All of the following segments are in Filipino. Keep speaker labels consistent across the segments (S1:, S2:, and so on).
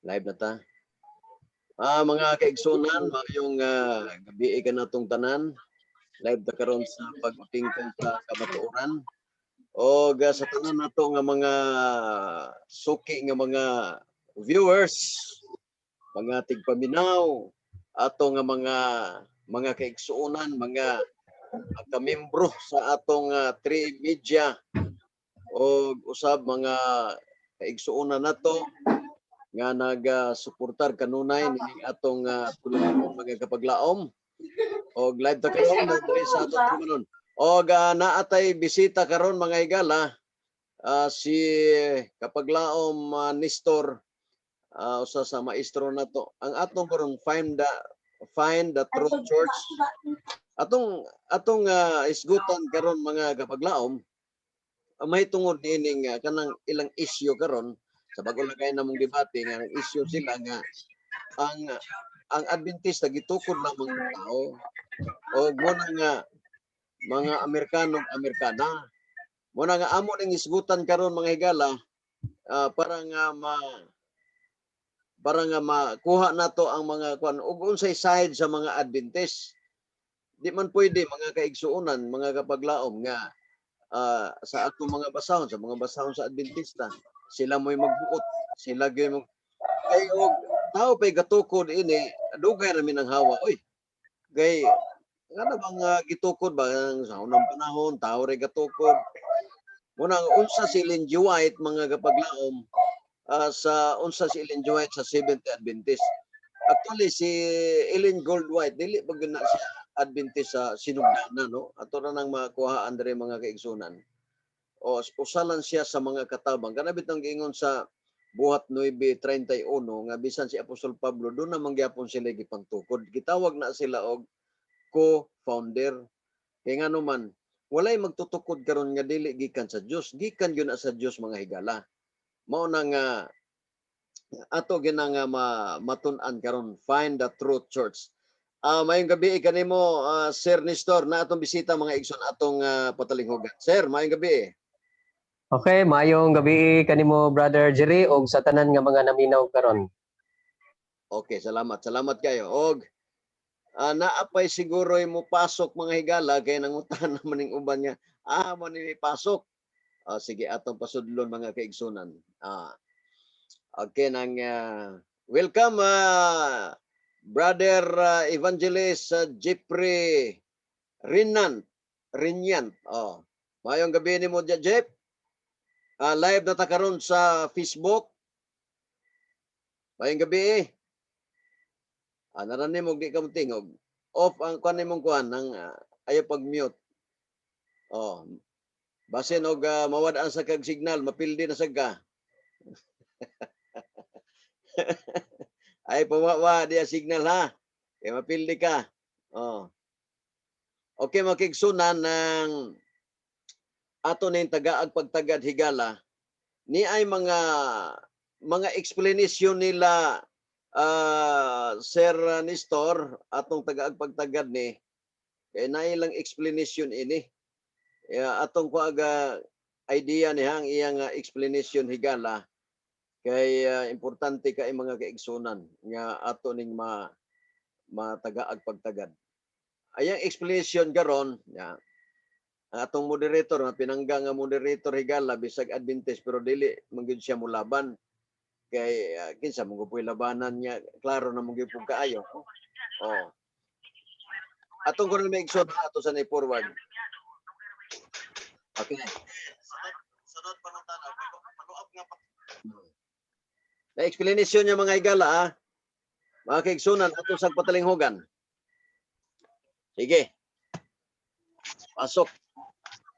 S1: Live na ta. Mga kaigsunan, mayong gabi ka natong tanan. Live ta karon sa pag-utingkol sa kamatuoran. O sa tanan nato nga mga suki nga mga viewers, mga tigpaminaw, ato nga mga kaigsunan, mga kamembro sa atong 3 media o usab mga kaigsuunan nato nga nagasuportar kanunay ni atong mga kapaglaom o live ta karon diri sa atong trumanon. O naatay bisita karon mga higala si kapaglaom Nestor usa sa maestro nato. Ang atong karon find the truth church. Atong isgutan karon mga kapaglaom may tungod niining kanang ilang issue karon sa bago na kayo namong debate nga issue sila nga ang Adventista gitukod lamang ng tao o muna nga mga Amerikano-Amerikana muna nga amo ning isgutan karon mga higala para nga makuha nato ang mga kuan ug unsay side sa mga Adventist. Di man pwede mga kaigsuonan, mga kapaglaom nga sa atong mga basahon, sa mga basahon sa Adventista, sila mo'y magbuot, sila gyud kay og tao pay gatukod ini, dugay ra mi nang hawa. Oy, kay ngano bang gitukod ba sa unang panahon, tao ray gatukod. Muna unsa si Ellen G. White mga kapaglaom unsa si Ellen G. White sa Seventh Adventist. Actually si Ellen Goldwhite dili ba na siya Adventist sa sinugdanan, no? Ato na nang makuhaan diri mga kaigsunan. O usalan siya sa mga katabang. Kanabit ang giingon sa Buhat 9:31 nga bisan si Apostol Pablo doon na mangyapon sila gipangtukod. Gitawag na sila og co-founder. Kaya nga naman, walay magtutukod karon nga dili gikan sa Dios. Gikan gyud na sa Dios mga higala. Mao na nga ato ginang matun-an karon find the truth church. Mayong gabi kanimo Sir Nestor na atong bisita mga igsoon atong patalinghogan. Sir, mayong gabi.
S2: Okay, mayong gabi kanimo Brother Jerry og sa tanan nga mga naminaw karon.
S1: Okay, salamat. Salamat kayo. Og naapay siguro mo pasok mga higala kay nangutan naman ning uban nga mo ni pasok. Sige atong pasudlon mga kaigsunan. Okay nang welcome Brother Evangelist Jeffrey Rinyant. Mayong gabi nimo Jeff. Live na ta karon sa Facebook. Mayong gabi. Naranim mo di ka tingog. Off ang kuan nimong kuan nang ayaw pag-mute. Basin og mawad-an sa kag signal, mapildi na sagka. Ay pawawa diya signal ha. Kay mapildi ka. Okay, makigsunan ng ato ning tagaag pagtagad higala ni ay mga explanation nila Sir Nestor atong tagaag pagtagad ni kay nailang explanation ini atong kuaga idea ni hang iyang explanation higala kay importante kay mga kaigsunan nga ato ning matagaag pagtagad. Ayang explanation karon atong moderator nga pinangga nga moderator higala bisag Adventist pero dili man gyud siya mulaban kay kinsa mo puy labanan niya klaro na mo gyud pug kaayo. Atong kuno may igsoon ato sa forward. Okay. Sunod pangutana follow-up nga pa. Na explanation niya mga higala mga kaigsunan ato sa patalinghogan. Sige. Pasok.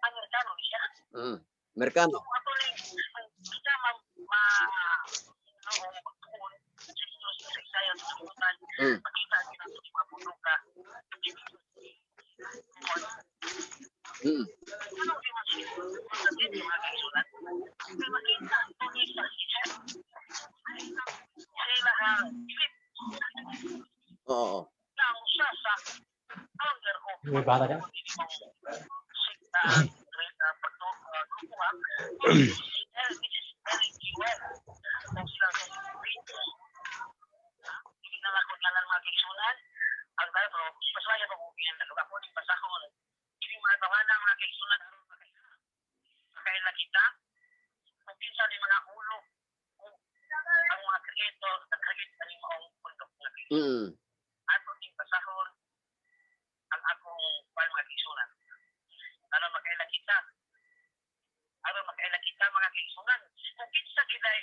S3: Amerikano siya.
S1: Amerikano. Oo.
S2: May bata ka?
S1: Mm.
S3: Ato ning basahon ang akong mga kaigsunan. Para makaila kita. Para makaila kita mga kaigsunan. Kung kinsa giday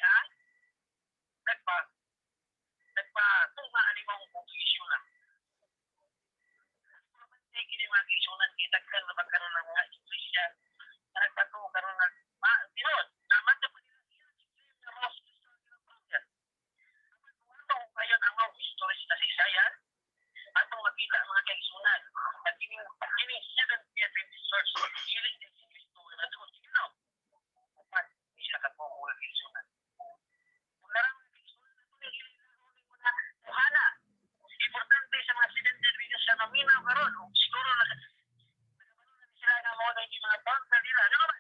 S3: nagpatunga animang posisyon na. Hindi kini mga kaigsunan kitagkan na magkaroon ng mga iglesia na nagpatunga karoon ng tinod. Naman na pa nila na mga historia. Ano ngayon ang mga historis na sisayan? Atong makita mga kaigsunan. At kini 7th Adventist Church, hilig din si Kristo na doon. Sino? Upat, sila ka po mga kaigsunan. Kung naramang kaigsunan na ito, hilig na ulit mo na buhala. Importante sa mga 7th Adventist siya naminaw karon. Siguro na sila nga mo na yung mga bangka nila. Ano ba?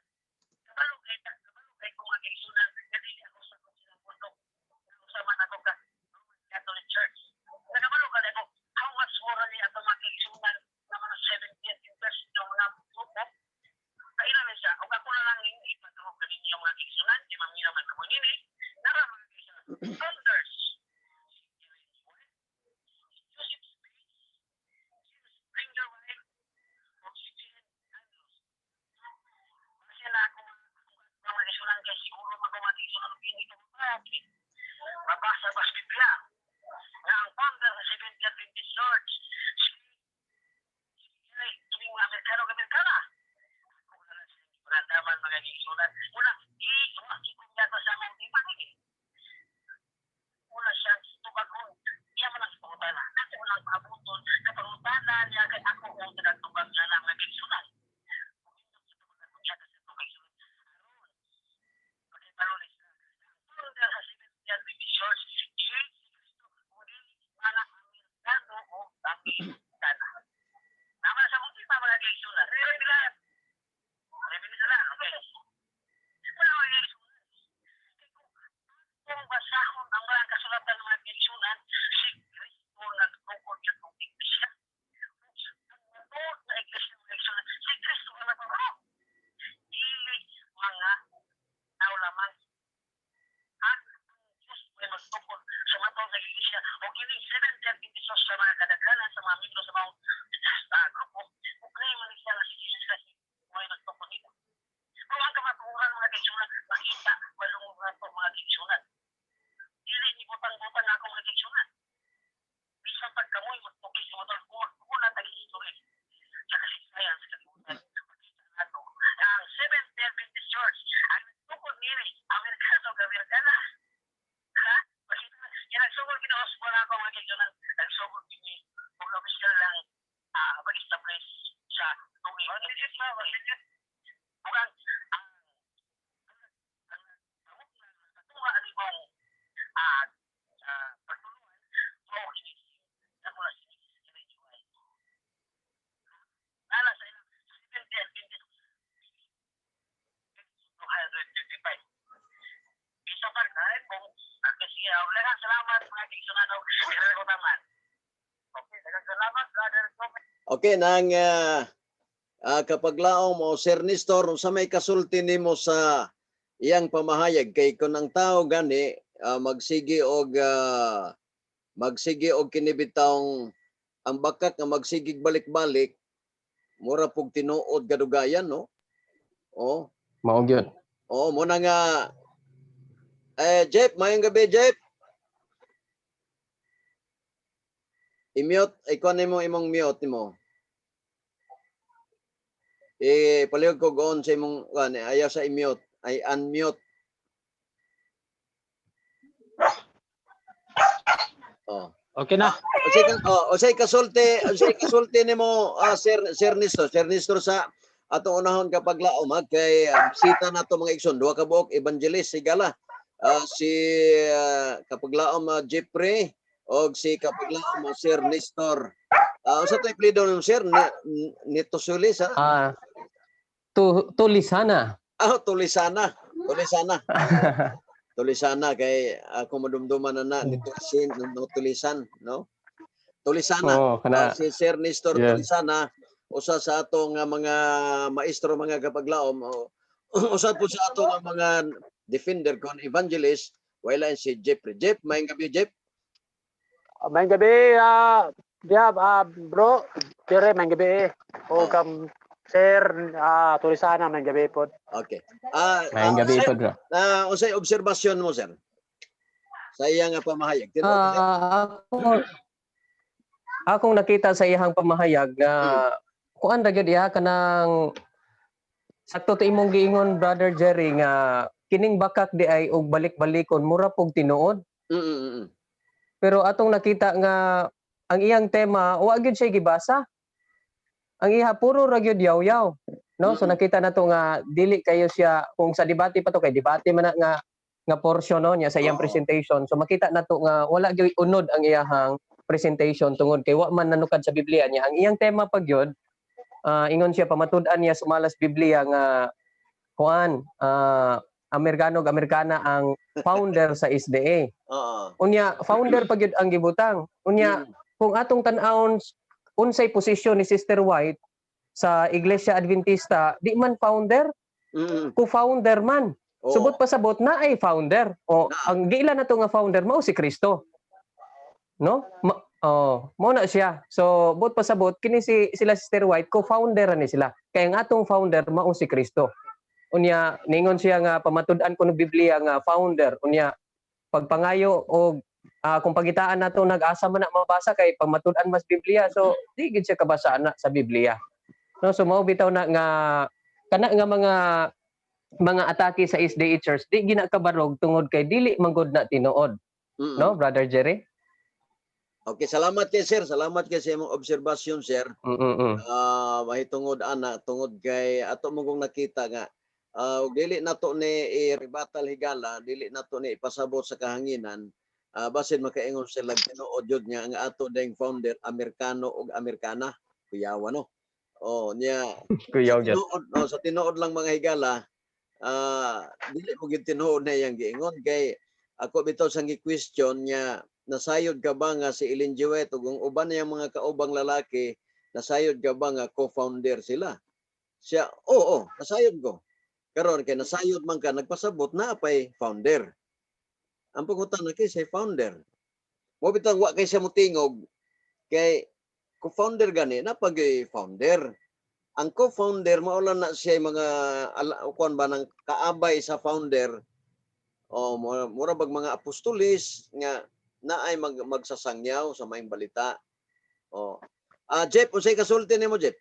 S3: Kabalo kay kung mga kaigsunan, kasi ako sa kong silang mundo. Sama na ako ka Catholic Church. Nakabalo ka na ako, how much more ni ato mga kaigsunan na mga 70th Adventist ng mga grupo? Kailan siya, o ako na lang yung ipatawag ka ninyo mga kaigsunan, di mamina man kamo nini, naramang kaigsunan, founders, Joseph Smith, Springer White, o si Jen Andrews. Kasi na ako, mga kaigsunan, kaya siguro mga kaigsunan, hindi ka mabaki. Mabasa ba sa Biblia? Na ang founder ng 7th Adventist Church, tuwing mga Amerikano ka. Ako na lang siya, maramdaman mga kaigsunan. Mula, ikong yata sa mga ipangin. Mula siya, tubagon. Iya man ang pangutana. Kasi mo lang paabuton. Sa pangutana niya kay ako kung tinatubag niya ng mga kaigsunan. Kung hindi sa pagkakot niya kasi mga kaigsunan. Pagkitarolis na. Founder sa 7th Adventist Church, mga Amerikano o Amerikana. Nama sa mga mga kaigsunan. Reveal sila. Okay. Wala mga kaigsunan. Kung basahon ang mga kasulatan ng mga kaigsunan, si Kristo nagtukod niya itong iglesia. Ang motor na iglesia ng kaigsunan, si Kristo ang nagtukod. Dili mga tao lamang. At ang Diyos ay magtukod sa mga tao ng iglesia. O kining 7th Adventist sa mga kadaghanan sa mga membro sa mga grupo, kung kayo man siya na si Jesus kasi may nagtukod nito. Kung ang kamaturan mga kaigsunan, makita malungan po mga kaigsunan. Dili ni butang-butang ako mga kaigsunan. Bisan pagkamoy magtukod sa motor ko, una tag-history. Sa kasaysayan sa kalibutan, makita nato ang 7th Adventist Church ang nagtukod nili Amerikano Amerikana. Ha? Makita na, yan nagsugod kinaospo na ako mga kaigsunan. Nagsugod kini kung official lang mag-establish sa tungi. Bukan ang tunga alimong pagtulungan o kinisi na mula sinisijuay. Nala sa ilang 7th Adventist 255. Isa pa kahit kung kasi ulihan salamat mga kaigsunan o pinag-utaman. Okay, salamat brother.
S1: Okay, nang kapaglaom mo, Sir Nestor, sa may kasulti nimo sa iyang pamahayag kay kung ang tao gani magsigi og kinibitawng ang bakak nga magsigig balik-balik mura pug tinuod gadugayan no. Oh,
S2: Mao gyud.
S1: oh mo na nga Jeff, mayong gabi Jeff. I-mute, ikaw nimo imong mute nimo. Palihog ko on sa imong ayaw sa i-mute, ay unmute. Oh.
S4: Okay na.
S1: Usay kasulti nimo Sir Nestor sa ato unahon kapag laom kay sita nato mga igsoon duha ka buok evangelist sigala. Si kapag laom Jeffrey og si kapag laom Sir Nestor. Usa tay plido ng Sir Nito Sulis ha?
S2: Tulisana.
S1: Tulisana. Tulisana kay ako madumduman na tulisan no. Tulisana.
S2: Oh, kana.
S1: Si Sir Nestor
S2: Yeah.
S1: Tulisana usa sa atong mga maestro mga kapaglaom usa po sa atong mga defender kon evangelist wala si Jeff. Jeff, may gabi Jeff.
S4: May gabi, bro. Dire, may gabi. O kam, sir, tulisana, may gabi po.
S1: Okay.
S2: Mayong gabi
S1: sir,
S2: po, bro.
S1: unsay obserbasyon mo, sir? Sa iya nga pamahayag. Tinuod ba, sir?
S2: Akong nakita sa iyang pamahayag na kuan ra gyud iya kanang sakto to imong giingon, Brother Jerry, nga kining bakak di ay og balik-balikon mura pog tinuod. Pero atong nakita nga ang iyang tema wa gyud siya gibasa. Ang iha puro ra gyud yaw-yaw. No? So nakita nato nga dili kayo siya kung sa debate pa to kay debate man na nga portion no niya sa iyang
S1: Oo.
S2: presentation. So makita nato nga wala gyud unod ang iyahang presentation tungod kay wa man nanukad sa Biblia niya. Ang iyang tema pa gyud ingon siya pamatud-an niya sumalas Biblia nga kuan Amerikano ug Amerikana ang founder sa SDA.
S1: Oo.
S2: Unya founder pa gyud ang gibutang. Unya kung atong tan-awon unsay posisyon ni Sister White sa Iglesia Adventista, di man founder, co-founder man.
S1: Oo.
S2: Subot pa sabot na ay founder. O ang giila nato nga founder mao si Kristo. No? Mo na siya. So bot pa sabot kini sila Sister White co-founder ni sila. Kay ang atong founder mao si Kristo. Unya ningon siya nga pamatud-an ko ng Biblia nga founder. Unya pagpangayo o kung pagitaan nato nag-asa man na mabasa kay pamatud-an mas Biblia. So di gid siya kabasa na sa Biblia. No, so mao bitaw na nga kana nga mga atake sa SDA Church di ginakabarog tungod kay dili manggod na tinuod. No, Brother Jerry?
S1: Okay, salamat kay sir. Salamat kay sa imong obserbasyon, sir. Mahitungod ana tungod kay ato mo kung nakita nga ug dili nato ni i-rebatal higala, dili nato ni ipasabot sa kahanginan. Basin makaingon sila tinuod jud nga ang ato ding founder Amerikano ug Amerikana, kuyawa no. Niya
S2: Kuyaw gyud.
S1: sa tinuod lang mga higala, dili mo gid tinuod na iyang giingon kay ako bitaw sang gi-question niya nasayod ka ba nga si Ellen G. White ug ang uban niyang mga kaubang lalaki nasayod ka ba nga co-founder sila? Siya, oo, nasayod ko. Karon kay nasayod man ka nagpasabot na apay founder. Ang pangutan na kay say founder. Mo bitaw wa kay siya motingog kay co-founder gani na pag founder. Ang co-founder mao lang na siya mga kuan ba nang kaabay sa founder. Mura bag mga apostolis nga naay magsasangyaw sa maing balita. Jeff, unsay kasulti nimo, Jeff?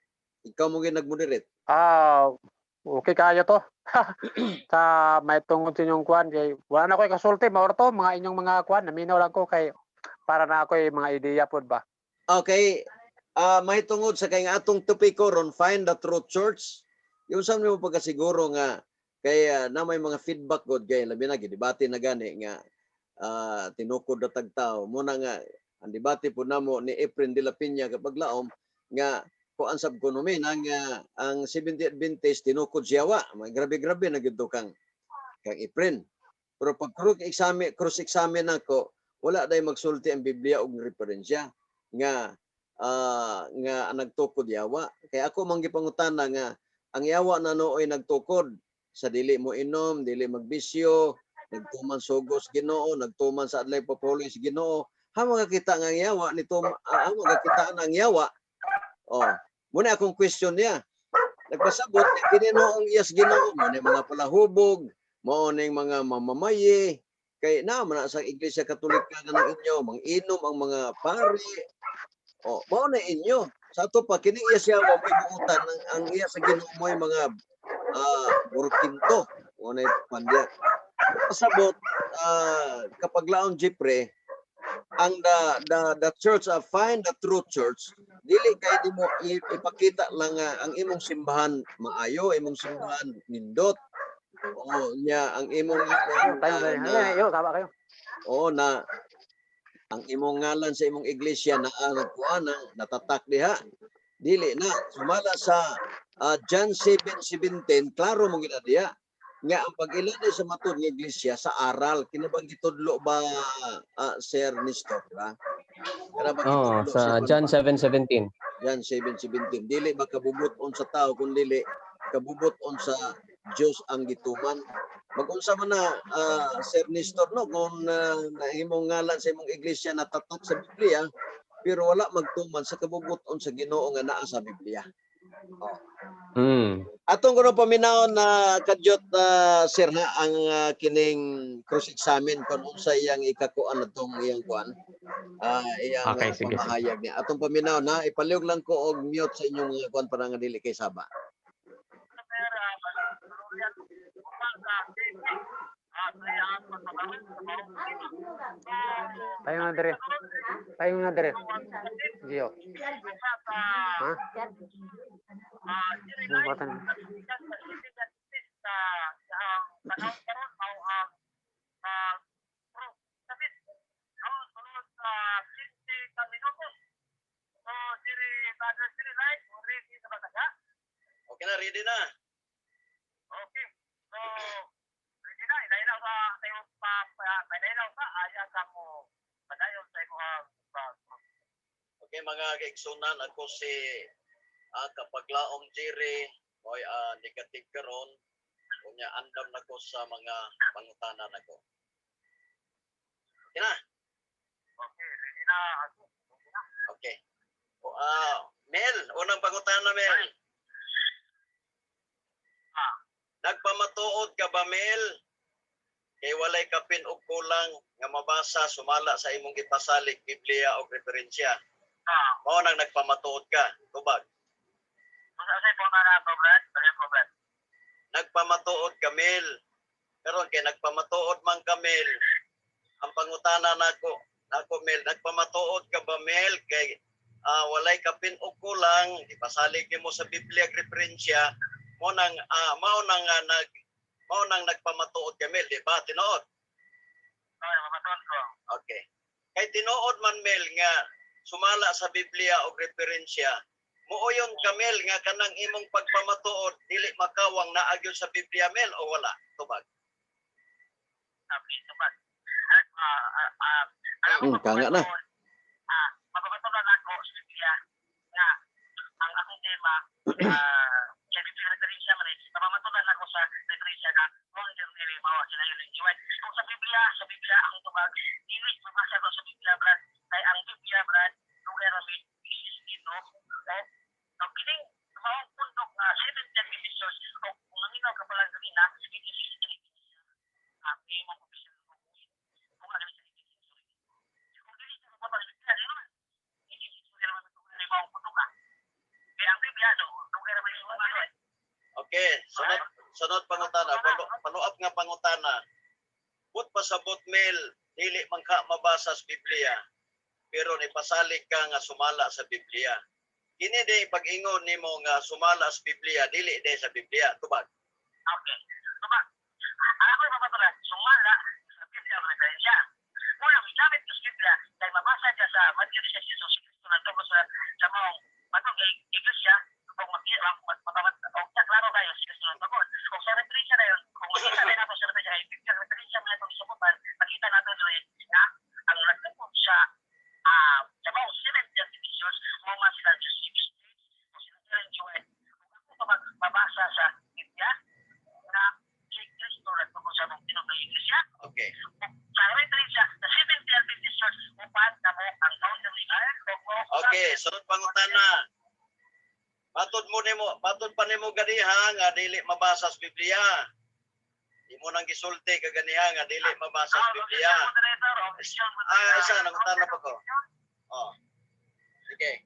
S1: Ikaw mo nag-moderate.
S4: Okay kayo to. Sa may tungod inyong kwan kay wala na ko'y kasulti mao to mga inyong mga kwan naminaw lang ko kay para na ako'y mga ideya pod ba.
S1: Okay. May tungod sa kay atong topiko ron Find the Truth Church. Yung sa mo pagkasiguro nga kay na may mga feedback god kay labi na gidebate na gani nga tinukod na tagtao mo na nga ang debate po namo ni Efren de la Peña kapag laom nga kuan sab konomi nang ang 70th Adventist tinukod siya wa grabe na gid kang Efren. Pero pag cross examine nako wala day magsulti ang Biblia og referensya nga nagtukod yawa. Kaya ako man gipangutana nga ang yawa na nooy nagtukod sa dili mo inom, dili magbisyo, nagtuman sugos Ginoo, nagtuman sa adlay papuloy sa Ginoo. Mga kita nga ang yawa nito, mga kita ang yawa. Muna akong question niya. Nagpasabot Ginoo iyas Ginoo mo ni mga palahubog, mo ning mga mamamaye, kay naman sa Iglesia Katolika nga ng inyo, manginom ang mga pari. Mao na inyo. Sa ato pa kini iya siya wa may buutan ang iya sa Ginoo mo mga burkinto. Mo na pandya. Pasabot kapag laon Jipre ang the church of Find the Truth Church dili kay di mo ipakita lang ang imong simbahan maayo, imong simbahan nindot. Nya ang imong na ang imong ngalan sa imong iglesia na nagkuan natatak diha. Dili na sumala sa John 7:17 klaro mo gid diha nga ang pag-ilani sa matud nga iglesia sa aral kini bang gitudlo ba Sir Nestor ba?
S2: Sa John 7:17.
S1: John 7:17 dili ba kabubuton sa tao kun dili kabubuton sa Dios ang gituman. Mag-unsa man na Sir Nestor no kung nahimong ngalan sa imong iglesia natatok sa Biblia pero wala magtuman sa kabubuton sa Ginoo nga naa sa Biblia.
S2: Mm.
S1: Atong kuno paminaw na kadyot sir ha ang kining cross examine kun unsa iyang ikakuan atong iyang kuan iyang
S2: Okay, sige, sige.
S1: pamahayag niya. Atong paminaw na ipaliog lang ko og mute sa inyong kuan para nga dili kay saba.
S4: Tayo nga dire. Tayo nga dire. Gio. Ha? Yung batan.
S1: Okay na, ready na.
S3: Okay. So, ready na. Ilailaw sa tayo ilailaw sa ayaw ka mo. Padayon sa imo
S1: Okay mga kaigsunan, ako si Kapaglaong Jerry, mo'y negative karon. Kunya andam nako sa mga pangutanan nako. Okay na?
S3: Okay, ready na ako.
S1: Okay. Mel, unang pangutana Mel. Nagpamatuod ka ba Mel? Kay walay kapin og kulang nga mabasa sumala sa imong gipasalig Biblia o referensya. Mao nang nagpamatuod ka, tubag.
S3: Masasay po na po, Brad. Brad.
S1: Nagpamatuod ka Mel. Karon kay nagpamatuod man ka Mel. Ang pangutana nako Mel, nagpamatuod ka ba Mel kay walay kapin og kulang ipasalig nimo sa Biblia ug referensya mao nang nagpamatuod ka Mel, di ba? Tinuod.
S3: Okay, mapatuod ko.
S1: Okay. Kay tinuod man Mel nga sumala sa Biblia o referensya, muuyon ka Mel nga kanang imong pagpamatuod dili makawang naagyo sa Biblia Mel o wala? Tubag.
S3: Sabi, tubag.
S1: Kanga na.
S3: Mapapatulan ako sa Biblia nga ang akong tema sa Biblia referensya man mapapatulan ako sa referensya na kung dili mao sila yung iwan. Kung sa Biblia akong tubag, dili mabasa ko sa Biblia Brad. Kay ang Biblia Brad, lugar kami isino. Ang kining mao pundok seven divisions o kung naminaw ka pala sa na imong official kung ano sa kung dili ka pa pala sa
S1: Okay, sunod pangutana, panuap nga pangutana. But pasabot Mel, dili man ka mabasa sa Biblia, pero nipasalig ka nga sumala sa Biblia. Kini day pag-ingon nimo nga sumala sa Biblia, dili day sa Biblia, tubag.
S3: Okay. Tubag. Ako yung mapatulan, sumala sa Biblia referensya. Mula, gamit sa Biblia, dahil mabasa niya sa Matthew 16, so Kristo na tungkol sa mga matong iglesia, kung klaro kayo, si Kristo na tungkol. Kung sa referensya na yun, kung makita rin natin sa referensya, ay Biblia referensya na itong subukan, makita natin rin na ang nagtungkol sa mga seven divisions, mga sila Joseph Street, o sila Ellen Joel. Kung ako mabasa sa Biblia, na si Kristo na tungkol sa mga tinong na iglesia,
S1: Okay.
S3: sa referensya, the seven divisions, upat na mo ang boundary
S1: Okay, sunod pangutana. Patod pa nimo ganiha nga dili mabasa sa Biblia. Di mo nang gisulti ka ganiha nga dili mabasa sa Biblia. Isa nangutana pa ko. Oh. Sige.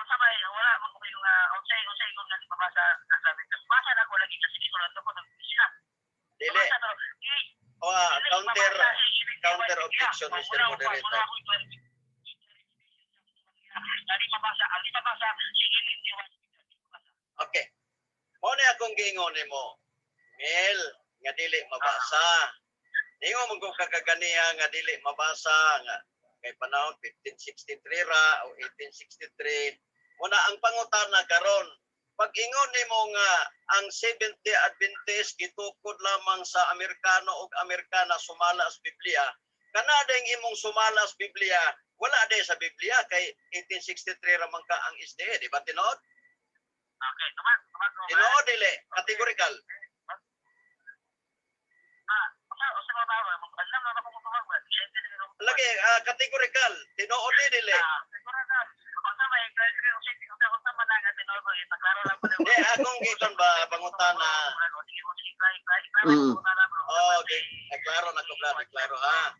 S3: Sabay, wala man ko yung unsay kung nang mabasa sa Biblia. Basa na ko lagi kasi dito lang ko ng Biblia.
S1: Dili. Counter objection, Mr. Moderator. Okay. Mo ni akong giingon nimo. Mel, nga dili mabasa. Ningo man ko kagaganiha nga dili mabasa nga kay panahon 1563 ra o 1863. Muna ang pangutana karon, pag ingon nimo nga ang Seventh Day Adventist gitukod lamang sa Amerikano ug Amerikana sumala sa Biblia, kanada imong sumala sa Biblia, wala day sa Biblia kay 1863 ra man ka ang SDA, di ba tinuod?
S3: Okay, tumat.
S1: Tinuod dili, categorical.
S3: Usa ko tawo, alam na ako mo tumawag. Siyempre ni
S1: Lagi categorical, tinuod ni dili.
S3: siguro na unsa may unsa man ang tinawag ipaklaro lang pala.
S1: Di akong giton ba pangutana. Okay, klaro na ko Brad, klaro ha.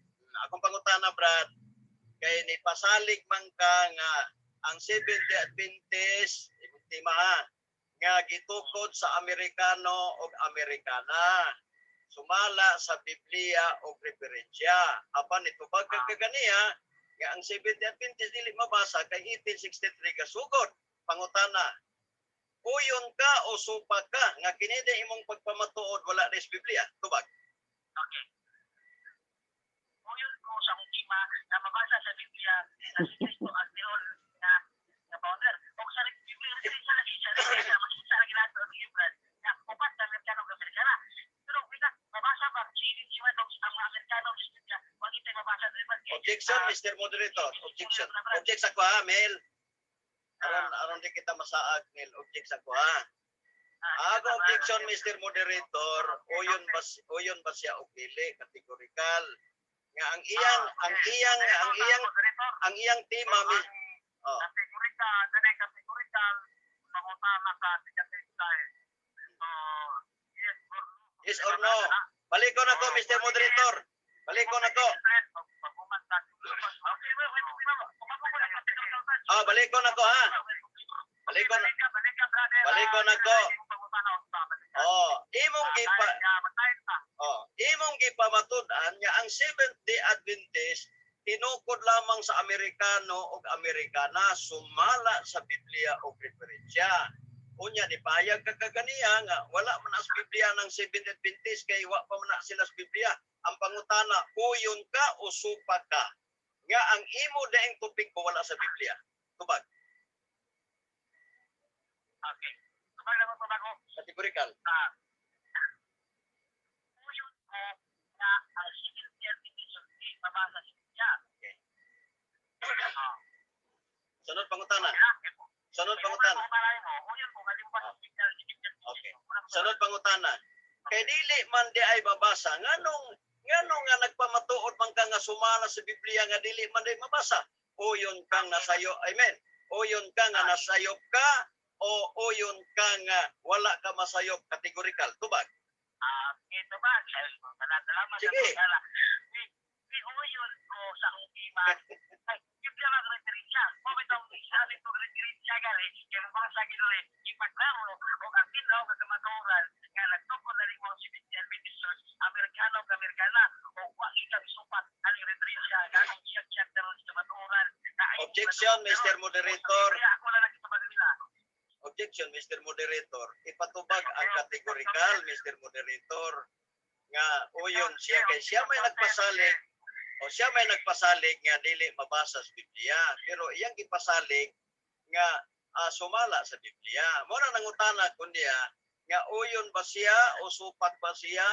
S1: Akong pangutana Brad, kay ni pasalig man ka nga ang Seventh-day Adventist, ima ha, nga gitukod sa Amerikano o Amerikana. Sumala sa Biblia o referensya. Apan itubag kaganiya nga ang Seventh-day Adventist dili mabasa kay 1863 kasugod. Pangutana, uyon ka o supag ka nga kini imong pagpamatuod wala res Biblia? Tubag.
S3: Okay. Uyon ko sa ultima na mabasa sa Biblia na si Kristo ang Dios na founder. O sa Biblia rin sa lagi sa makita lagi nato ang Biblia na upat na Amerikano Amerikana. Pero kita mabasa ba siniwan ng mga Amerikano sa Biblia wag ito mabasa sa Biblia.
S1: Objection, Mr. Moderator. Objection. Object sa ko ha, Mel. Aron di kita masaag, Mel. Object sa ko ha. Ako objection, Mr. Moderator. Uyon ba siya o pili? Categorical. Nga ang iyang tema
S3: Kategorikal pangutana sa tikatay.
S1: yes or no? Balik ko na ko, Mr. Moderator. Balik ko na ko. Balik ko na ko ha. Balik ko na ko. Imong gipamatud-an nga ang Seventh-day Adventist tinukod lamang sa Amerikano o Amerikana sumala sa Biblia o referensya. Unya ni payag ka kaganiya nga wala man as Biblia ng Seventh-day Adventist kay wa pa man sila sa Biblia. Ang pangutana, uyon ka o supag ka? Nga ang imo daing tupig ko wala sa Biblia. Tubag.
S3: Okay. Tubag naman pa ako.
S1: Categorical.
S3: Uyon ko na ang Seventh-day Adventist di mabasa sa Biblia.
S1: Okay. Sunod pangutana. Sunod pangutana. Okay. Sunod pangutana. Kay dili man di ay babasa nganong nga nagpamatuod man ka nga sumala sa Biblia nga dili man di mabasa. Uyon kang nasayo. Amen. Uyon ka nga nasayop ka o uyon ka nga wala ka masayop. Categorical. Tubag.
S3: Ito ba? Salamat.
S1: Sige.
S3: Uyon ko sa ultima. Biblia mag referensya. Pabitaw ni sabi ko referensya gali. Kaya mga sa ginuli. Ipaklaro o ang tinaw nga kamaturan nga nagtukod na rin mga Seventh-day Adventist Amerikano o Amerikana o wag ikaw isupat ang referensya ganong siyak teron sa maturan.
S1: Objection, Mr. Moderator.
S3: Ako na lang ito nila.
S1: Objection, Mr. Moderator. Ipatubag ang categorical, Mr. Moderator. Nga uyon siya kay siya may nagpasalig o siya may nagpasalig nga dili mabasa sa Biblia. Pero iyang ipasalig nga sumala sa Biblia. Muna nangutana kundi nga uyon ba siya o supat ba siya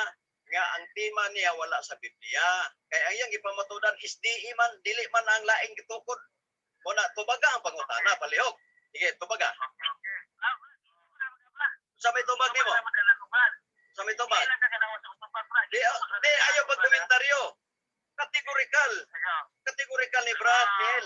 S1: nga ang tema niya wala sa Biblia. Kaya ang iyang ipamatudan is dili man ang laing gitukod. Muna tubaga ang pangutana palihog. Sige, tubaga. Sa may tubag nimo? Sa may tubag? Di ayaw pagkomentaryo. Categorical. Categorical ni Brad Neil.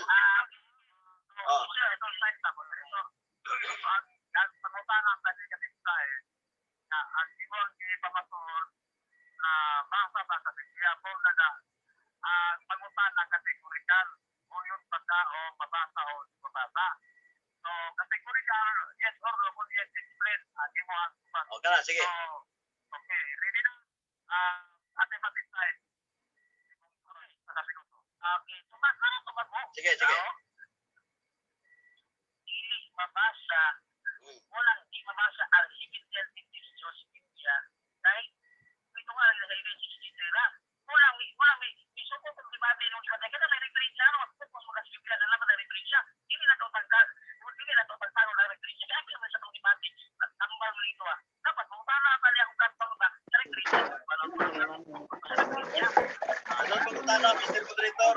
S1: O kana sige.
S3: Okay, ready na. Ate Patay. Okay, tumak mo.
S1: Sige, sige.
S3: Dili mabasa, walang di mabasa ang Seventh-day Adventist sa Biblia. Dahil ito nga sa Biblia, walang may isuko kung dibate nung iba. Kaya may referensya, focus mo sa Biblia, alam mo na referensya. Dili na ito pagtaro na referensya. Kaya kaya may sa itong debate, tambal mo ito dapat mutala pala akong kantong ba sa referensya.
S1: Sunod pangutana, Mr. Moderator.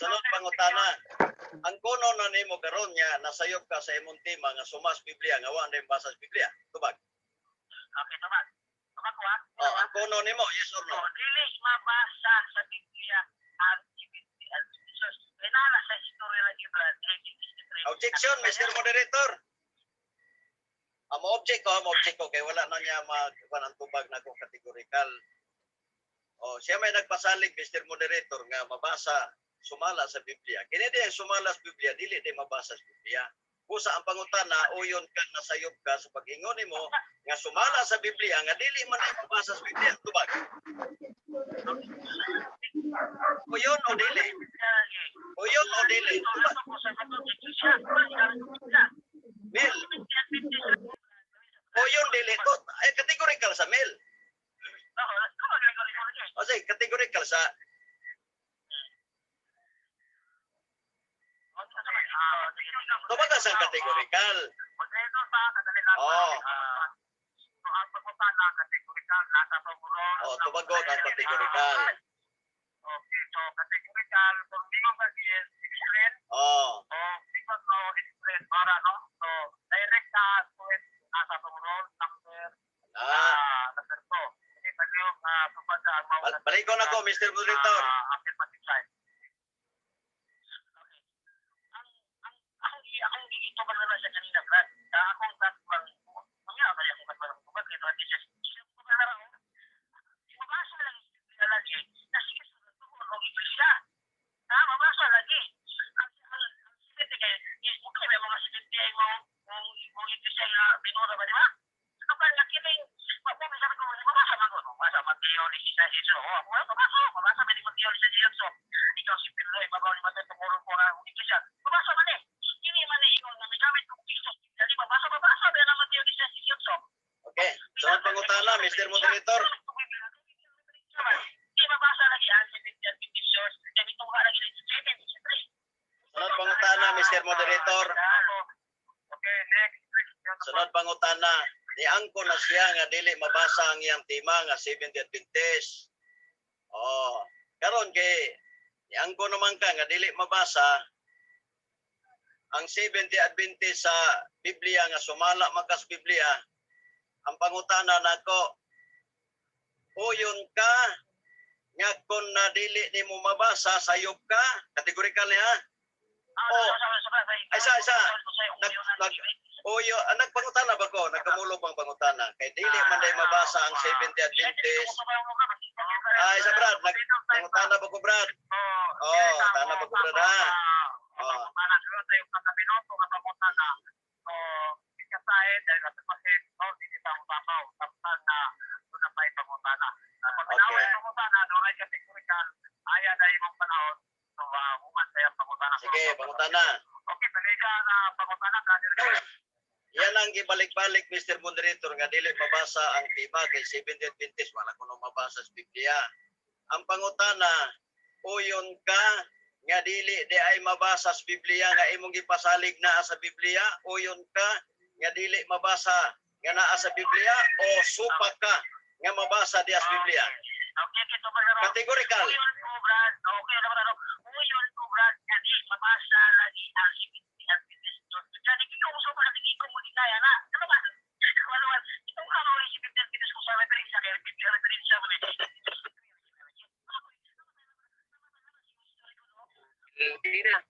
S1: Sunod pangutana. Ang kuno na nimo karon nya nasayop ka sa imong tema nga sumas Biblia nga wa na basa sa Biblia. Tubag.
S3: Okay, tumak. Tumakuha?
S1: Oh, ang kuno nimo, yes or no?
S3: Dili mabasa sa Biblia ang Adventist. Inala sa history ng Gibran, 1863.
S1: Objection, Mr. Moderator. Ang object ko, kaya wala na niya magkuhan ang tubag na kung categorical. O, siya may nagpasalig, Mr. Moderator, nga mabasa, sumala sa Biblia. Kini di ang sumala sa Biblia, dili di mabasa sa Biblia. Kusa ang pangutana, uyon ka, nasayop ka sa pag-ingon mo, nga sumala sa Biblia, nga dili man ay mabasa sa Biblia, tubag. Uyon o dili? Uyon o dili? Tubag. Mil. Uyon dili. Ay, categorical sa mil. O sige, categorical sa tumaga sa categorical. Oh. Oh, tumagot ang categorical.
S3: Okay, so categorical, kung di mo explain,
S1: Oh.
S3: because no explain para no, so direct sa point nasa tumulong number number 2. Hindi pa yung supada ang mawala.
S1: Balik ko na ko, Mr. Moderator.
S3: Affirmative side. Ang ito ba na siya kanina, Brad? Akong tatwang, mamaya ba yung katwang kubag, ito at isa. Mabasa lang yung lagi, na sige sa tugon o iglesia. Mabasa lagi. Ang siniti kayo, okay, may mga siniti ay mong iglesia na binura ba, di ba? Kapag nakiling, sabi ko, mabasa man ko, mabasa Mateo ni Isa Iso. Mabasa may Mateo ni Isa Iso. Ikaw si Piloy, mabaw ni Mateo, tumurong ko na iglesia. Mabasa man eh. Hindi man eh, yung namigamit kong Kristo. Jadi mabasa, may na Mateo ni Isa Iso.
S1: Okay. Sunod pangutana, Mr. Moderator.
S3: Hindi mabasa lagi ang 70 petitions. Kaya itong lagi ng 73.
S1: Sunod pangutana, Mr. Moderator.
S3: Okay, next.
S1: Sunod pangutana. Niangko na siya nga dili mabasa ang iyang tema nga 70 Adventist. Oh, karon kay niangko naman ka nga dili mabasa ang 70 Adventist sa Biblia nga sumala makas Biblia. Ang pangutana nako, uyon ka nga kung na dili nimo mabasa sayop ka, kategorikal niya. Isa. Uyo, nagpangutana ba ko? Nagkamulog bang pangutana? Kay dili man day mabasa ang 70 Adventist. Isa Brad, nagpangutana ba ko Brad? Oh, tana ba ko Brad ha? Oh. Sige, pangutana.
S3: Okay, baliga na pangutana ka.
S1: Yan ang gibalik-balik, Mr. Moderator, nga dili mabasa ang tema kay 70 Adventist. Wala ko nang mabasa sa Biblia. Ang pangutana, uyon ka nga dili di ay mabasa sa Biblia nga imong gipasalig na sa Biblia, uyon ka nga dili mabasa nga naa sa Biblia o supak ka nga mabasa di sa Biblia.
S3: Okay, ito ba na?
S1: Categorical.
S3: Uyon ko, Brad. Okay, uyon ko, Brad. Nga di mabasa lagi ang 70 Adventist. Jadi kita usah pada tinggi komunitas ya nak. Kenapa? Kalau itu kalau orang 70 Adventist usah referensi kayak referensi apa nih? Tidak.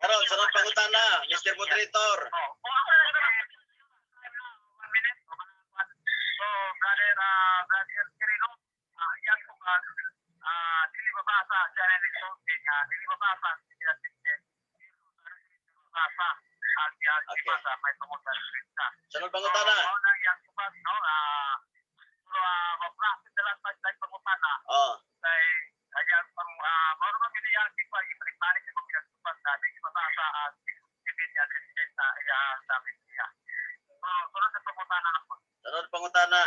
S1: Karon, sunod pangutana, Mr. Moderator. Sunod pangutana. Oh. Sunod pangutana.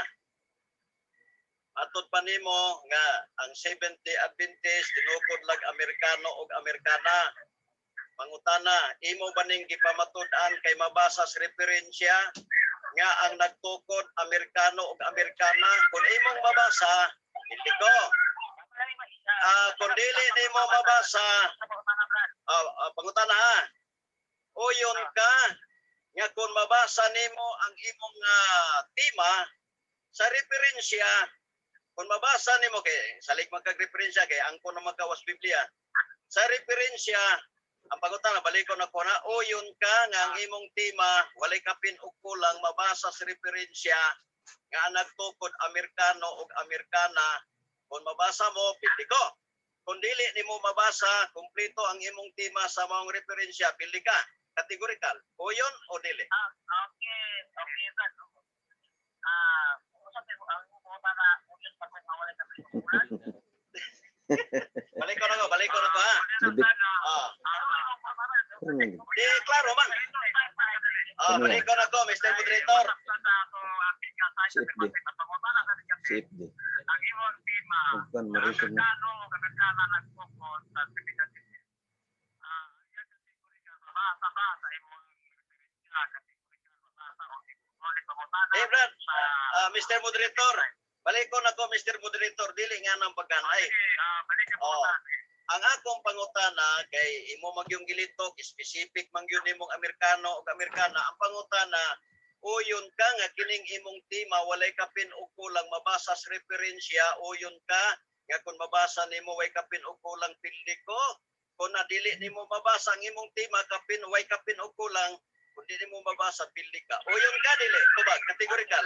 S1: Atod pa nimo nga ang 70 Adventist tinukod lag Amerikano ug Amerikana. Pangutana, imo ba ning gipamatud-an kay mabasa sa referensya nga ang nagtukod Amerikano ug Amerikana? Kung imong mabasa, hindi ko. Kung dili nimo mabasa, pangutana ha. Uyon ka nga kung mabasa nimo ang imong tema sa referensya, kung mabasa nimo kay salig magkag-referensya kay angko na magkawas Biblia. Sa referensya, ang pangutana balikon ako na uyon ka nga ang imong tema walay kapin og kulang mabasa sa referensya nga nagtukod Amerikano ug Amerikana. Kung mabasa mo, pili ko. Kung dili nimo mabasa, kumpleto ang imong tema sa mga referensya, pili ka. Categorical. Uyon o dili?
S3: Okay, Brad. Usap ko ang mga para uyon pa kung mawala ka pinag-ulan.
S1: Balik ko na ko ha. Di, klaro man. Balik ko na ko, Mr. Moderator.
S5: Safe di.
S3: Ang imong tema,
S5: Bukan marisog na.
S3: Amerikano nagtukod sa Pilipinas. Basa imong
S1: Brad, Mr. Moderator. Balik ko na ko, Mr. Moderator. Dili nga ng pagkanay. Ang akong pangutana kay imo magyong gilitok specific mangyun nimong Amerikano ug Amerikana. Ang pangutana uyon ka nga kining imong tema walay kapin og kulang mabasa sa referensya. Uyon ka nga kung mabasa nimo way kapin og kulang pildi ko. Kung nadili nimo mabasa ang imong tema kapin way kapin og kulang, kung dili mo mabasa pildi ka. Uyon ka dili. Tubag categorical.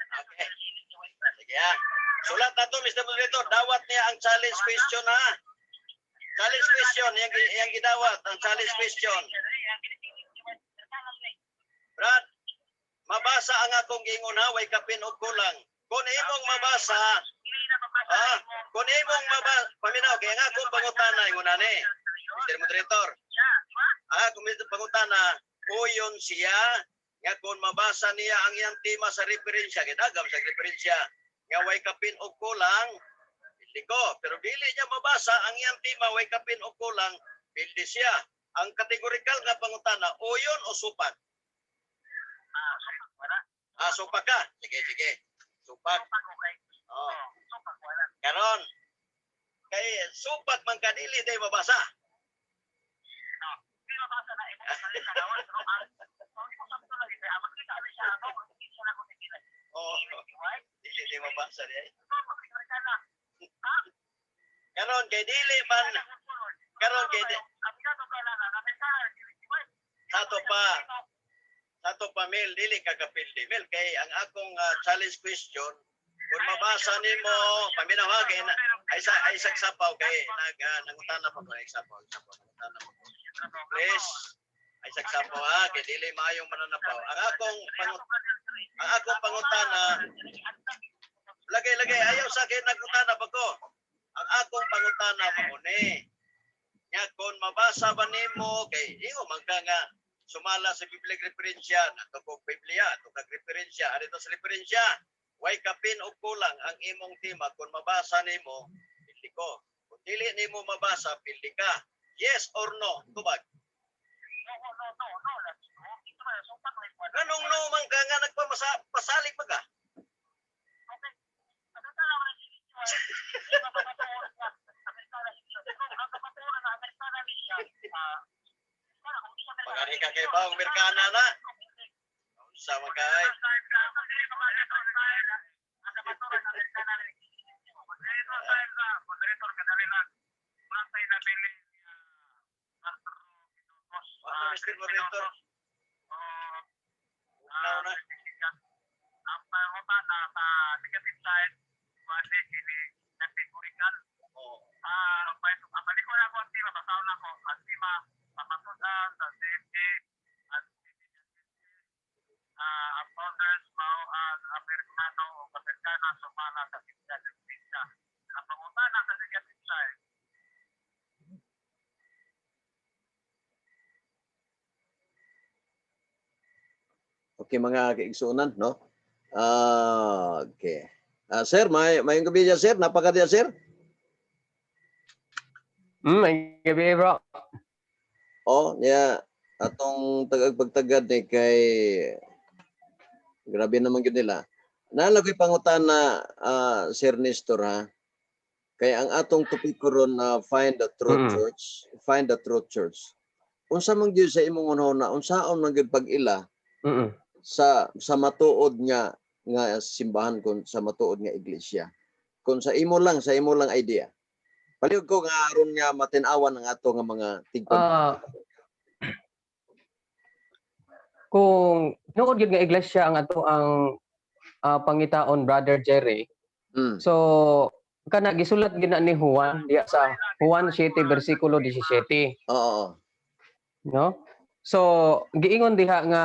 S1: Okay. Sige ha. Sulat na to, Mr. Moderator. Dawat niya ang challenge question ha. Challenge question. Yang gidawat. Ang challenge question. Brad, mabasa ang akong gingon ha. Way kapin o kulang. Kung imong mabasa, kung imong mabasa, paminaw, kaya nga akong pangutana, ingon ni, Mr. Moderator. Kung pangutana, uyon siya, nga kung mabasa niya ang iyang tema sa referensya, gidagam sa referensya, nga way kapin o kulang, pildi ko. Pero dili niya mabasa ang iyang tema, way kapin o kulang, pildi siya. Ang kategorikal nga pangutana, uyon o supak? Supak ka? Sige. Supak. Oh. Karon, kay supak man ka dili day mabasa. Dili day mabasa di. Karon kay dili man Sato pa Mel, dili ka kapildi Mel kay ang akong challenge question kung mabasa nimo paminaw ha kay ay sagsapaw kay nangutana pa ko sagsapaw nangutana pa ko. Please ay sagsapaw ha kay dili maayong mananapaw. Ang akong pangutana lagay ayaw sa akin nagutana pa ko. Ang akong pangutana mo ni nya kung mabasa ba nimo kay ingo man ka nga sumala sa Biblia referensya nato ko Biblia to kag referensya adto sa referensya way kapin og kulang ang imong tema kung mabasa nimo pildi ko kung dili nimo mabasa pildi ka yes or no tubag kanong no man ka nga nagpasalig pa ka Pagani ka kay ba Amerikana na? Sa magkay. Mr. Moderator. Na. Ang pangutana sa negative side, wali kini categorical. Balik ko na ako ang tema, basaw na ko. Ang tema, papatudan sa safety at ang founders mao ang Amerikano o Amerikana sumala sa Pilipinas. Ang pangutana sa negative side. Okay mga kaigsunan, no? Okay. Sir, may gabi dyan, sir. Napakadya, sir.
S2: May gabi, bro.
S1: Atong tagagpagtagad ni kay grabe naman yun nila. Nalagay pangutana Sir Nestor ha. Kaya ang atong topiko ron na find the truth
S2: Mm.
S1: church, find the truth church. Unsa man gyud sa imong unahuna, unsaon man gyud pag-ila
S2: Mm.
S1: sa matuod nga simbahan kun sa matuod nga iglesia. Kung sa imo lang idea. Palihog ko nga aron nga matin-awan ang ato nga mga tingkod.
S2: Kung nood gyud nga iglesia ang ato ang pangitaon, Brother Jerry.
S1: Mm.
S2: So kana gisulat gyud na ni Juan diya sa Juan 7 bersikulo 17,
S1: Oo.
S2: no? So giingon diha nga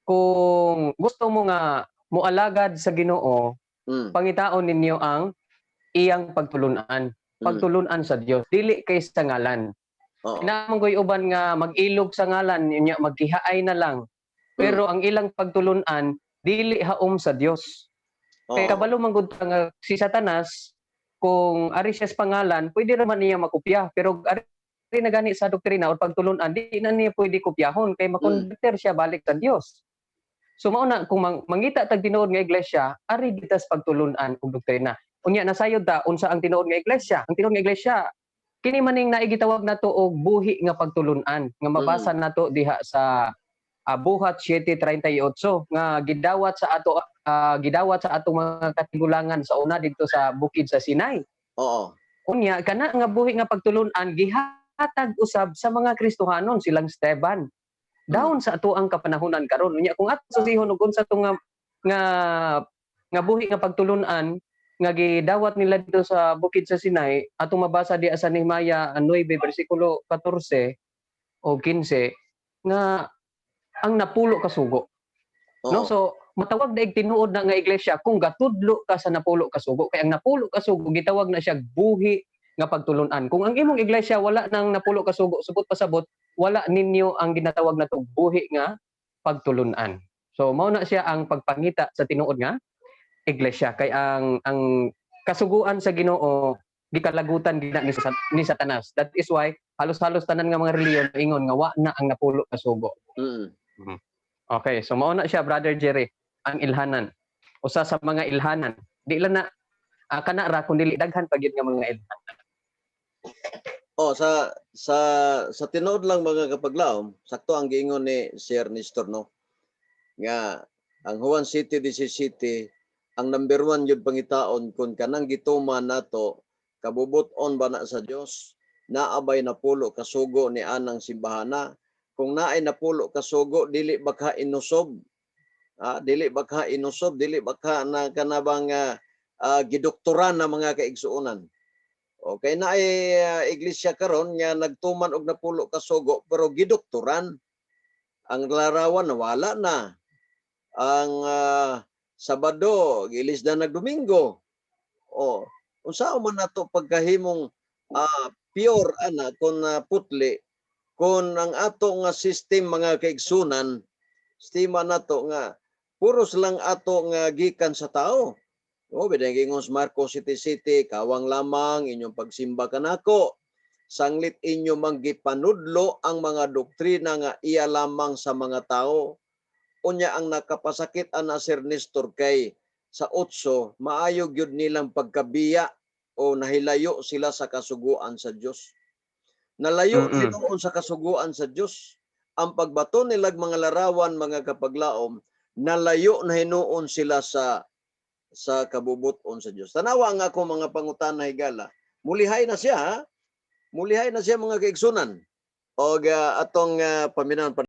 S2: kung gusto mo nga moalagad sa Ginoo,
S1: Mm.
S2: pangitaon ninyo ang iyang pagtulunan. Pagtulunan sa Dios, dili kay sa ngalan.
S1: Oo.
S2: Kinahanglan ko'y uban nga mag-ilog sa ngalan, nya maghihaay na lang. Pero ang ilang pagtulunan dili haom sa Dios. Kay
S1: Oo.
S2: kabalo man gud nga si Satanas, kung ari siya sa pangalan, pwede naman niya makopya. Pero ari na gani sa doktrina o pagtulunan, di na niya pwede kopyahon kay makonverter siya balik sa Dios. So mao na kung mangita tag tinuod nga iglesia, ari ditas pagtulunan ug doktrina. Unya nasayod ta unsa ang tinuod nga iglesia? Ang tinuod nga iglesia kini maning naigitawag nato og buhi nga pagtulunan nga mabasa nato diha sa Buhat 7:38 nga gidawat sa atong mga katigulangan sa una didto sa bukid sa Sinai.
S1: Oo.
S2: Unya kana nga buhi nga pagtulunan gihatag usab sa mga Kristohanon silang Esteban. Daon sa ato ang kapanahunan karon. Unya kung ato susihon og unsa to nga buhi nga pagtulunan nga gidawat nila dito sa bukid sa Sinai, atong mabasa diha sa Nehemia 9 bersikulo 14 o 15 nga ang napulo ka sugo. No?
S1: Oo.
S2: So matawag daig tinuod na nga iglesia kung gatudlo ka sa napulo ka sugo. Kay ang napulo ka sugo gitawag na siya buhi nga pagtulunan. Kung ang imong iglesia wala nang napulo ka sugo, subot pasabot, wala ninyo ang ginatawag na to buhi nga pagtulunan. So mao na siya ang pagpangita sa tinuod nga iglesia kay ang kasuguan sa Ginoo gikalagutan gina ni Satanas. That is why halos-halos tanan nga mga reliyon ingon nga wa na ang napulo ka sugo.
S1: Mm.
S2: Okay, so mao na siya, Brother Jerry, ang ilhanan. Usa sa mga ilhanan. Di lang na kana ra kun dili daghan pa gyud nga mga ilhanan.
S1: Oh, sa tinuod lang mga kapaglaom, sakto ang giingon ni Sir Nestor no. Nga ang Juan 7:17 ang number 1 yun pangitaon kung kanang gituman nato kabubuton ba na sa Dios naabay napulo kasugo ni anang simbahana. Kung naay napulo kasugo dili baka inusob. Dili baka inusob, dili baka na kanabang gidoktoran na mga kaigsuonan. Okay na iglesia karon nga nagtuman og napulo kasugo pero gidoktoran. Ang larawan wala na. Ang Sabado gilis na nagdomingo. Unsa man nato pagkahimong pure kun putli kun ang ato nga system mga kaigsunan estima nato nga puros lang ato nga gikan sa tao. Bilang ingon sa Marcos 7:7, kawang lamang inyong pagsimba kanako. Sanglit inyo manggipanudlo ang mga doktrina nga iya lamang sa mga tao. Unya ang nakapasakit ana Sir Nestor kay sa 8 maayo gyud nilang pagkabiya o nahilayo sila sa kasuguan sa Dios. Nalayo hinuon sa kasuguan sa Dios. Ang pagbato nilag mga larawan mga kapaglaom, nalayo na hinuon sila sa kabubuton sa Dios. Tanawa nga ako mga pangutana higala. Mulihay na siya, Mulihay na siya mga kaigsunan. Og atong paminaw